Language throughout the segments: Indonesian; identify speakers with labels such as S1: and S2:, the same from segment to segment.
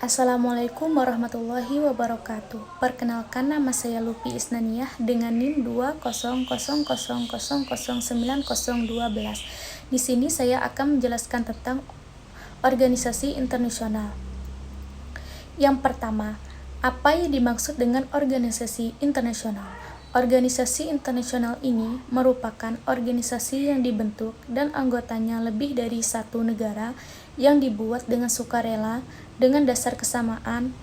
S1: Assalamualaikum warahmatullahi wabarakatuh. Perkenalkan, nama saya Lupi Isnaniah dengan NIM 20000090012. Di sini saya akan menjelaskan tentang organisasi internasional. Yang pertama, apa yang dimaksud dengan organisasi internasional? Organisasi internasional ini merupakan organisasi yang dibentuk dan anggotanya lebih dari satu negara yang dibuat dengan sukarela dengan dasar kesamaan.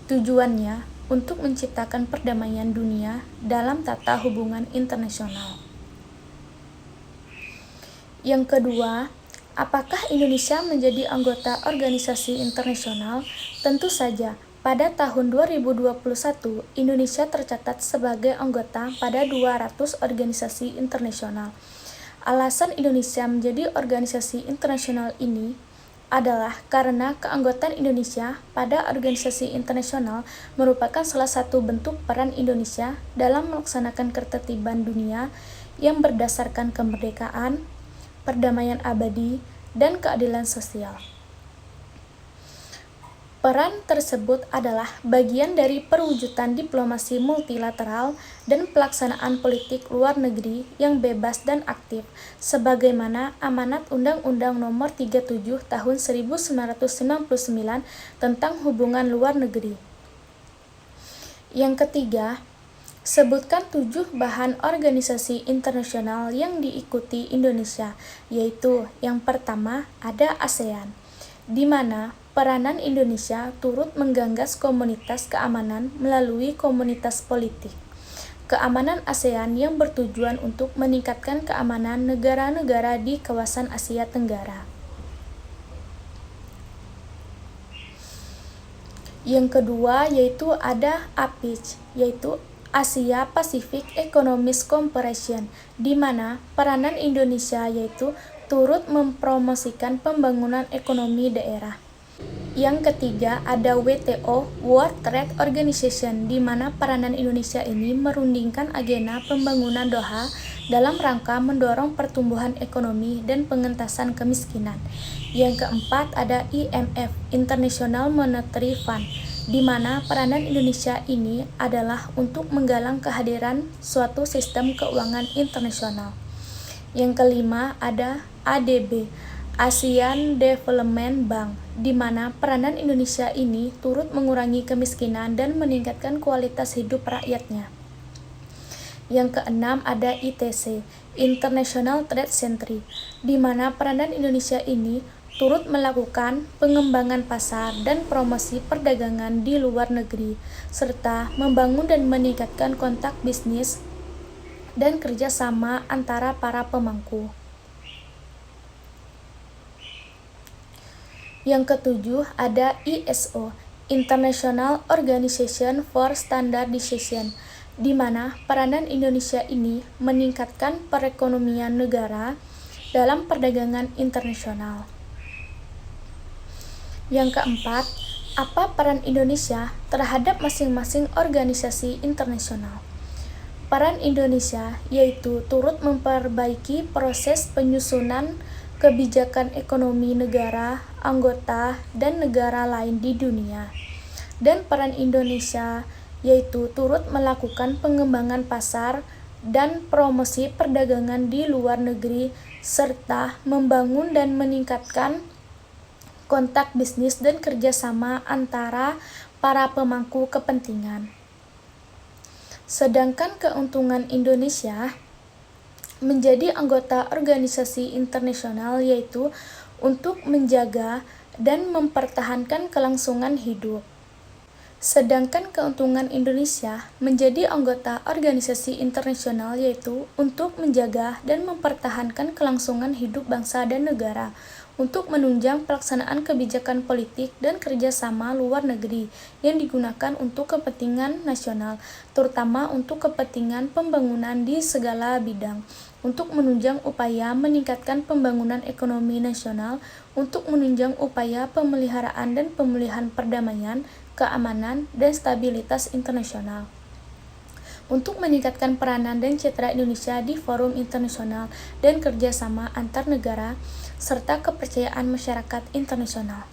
S1: Tujuannya untuk menciptakan perdamaian dunia dalam tata hubungan internasional. Yang kedua, apakah Indonesia menjadi anggota organisasi internasional? Tentu saja. Pada tahun 2021, Indonesia tercatat sebagai anggota pada 200 organisasi internasional. Alasan Indonesia menjadi organisasi internasional ini adalah karena keanggotaan Indonesia pada organisasi internasional merupakan salah satu bentuk peran Indonesia dalam melaksanakan ketertiban dunia yang berdasarkan kemerdekaan, perdamaian abadi, dan keadilan sosial. Peran tersebut adalah bagian dari perwujudan diplomasi multilateral dan pelaksanaan politik luar negeri yang bebas dan aktif, sebagaimana amanat Undang-Undang Nomor 37 Tahun 1999 tentang hubungan luar negeri. Yang ketiga, sebutkan 7 bahan organisasi internasional yang diikuti Indonesia, yaitu yang pertama ada ASEAN, di mana peranan Indonesia turut menggagas komunitas keamanan melalui komunitas politik. Keamanan ASEAN yang bertujuan untuk meningkatkan keamanan negara-negara di kawasan Asia Tenggara. Yang kedua yaitu ada APEC, yaitu Asia Pacific Economic Cooperation, di mana peranan Indonesia yaitu turut mempromosikan pembangunan ekonomi daerah. Yang ketiga ada WTO, World Trade Organization, di mana peranan Indonesia ini merundingkan agenda pembangunan Doha dalam rangka mendorong pertumbuhan ekonomi dan pengentasan kemiskinan. Yang keempat ada IMF, International Monetary Fund, di mana peranan Indonesia ini adalah untuk menggalang kehadiran suatu sistem keuangan internasional. Yang kelima ada ADB, ASEAN Development Bank, di mana peranan Indonesia ini turut mengurangi kemiskinan dan meningkatkan kualitas hidup rakyatnya. Yang keenam ada ITC, International Trade Center, di mana peranan Indonesia ini turut melakukan pengembangan pasar dan promosi perdagangan di luar negeri, serta membangun dan meningkatkan kontak bisnis dan kerjasama antara para pemangku. Yang ketujuh ada ISO, International Organization for Standardization, di mana peranan Indonesia ini meningkatkan perekonomian negara dalam perdagangan internasional. Yang keempat, apa peran Indonesia terhadap masing-masing organisasi internasional? Peran Indonesia yaitu turut memperbaiki proses penyusunan kebijakan ekonomi negara, anggota, dan negara lain di dunia. Dan peran Indonesia yaitu turut melakukan pengembangan pasar dan promosi perdagangan di luar negeri, serta membangun dan meningkatkan kontak bisnis dan kerjasama antara para pemangku kepentingan. Sedangkan keuntungan Indonesia menjadi anggota organisasi internasional yaitu untuk menjaga dan mempertahankan kelangsungan hidup. Sedangkan keuntungan Indonesia menjadi anggota organisasi internasional yaitu untuk menjaga dan mempertahankan kelangsungan hidup bangsa dan negara, untuk menunjang pelaksanaan kebijakan politik dan kerjasama luar negeri yang digunakan untuk kepentingan nasional, terutama untuk kepentingan pembangunan di segala bidang, untuk menunjang upaya meningkatkan pembangunan ekonomi nasional, untuk menunjang upaya pemeliharaan dan pemulihan perdamaian, keamanan, dan stabilitas internasional, untuk meningkatkan peranan dan citra Indonesia di forum internasional dan kerjasama antar negara, serta kepercayaan masyarakat internasional.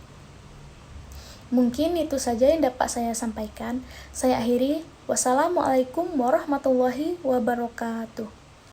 S1: Mungkin itu saja yang dapat saya sampaikan. Saya akhiri. Wassalamualaikum warahmatullahi wabarakatuh.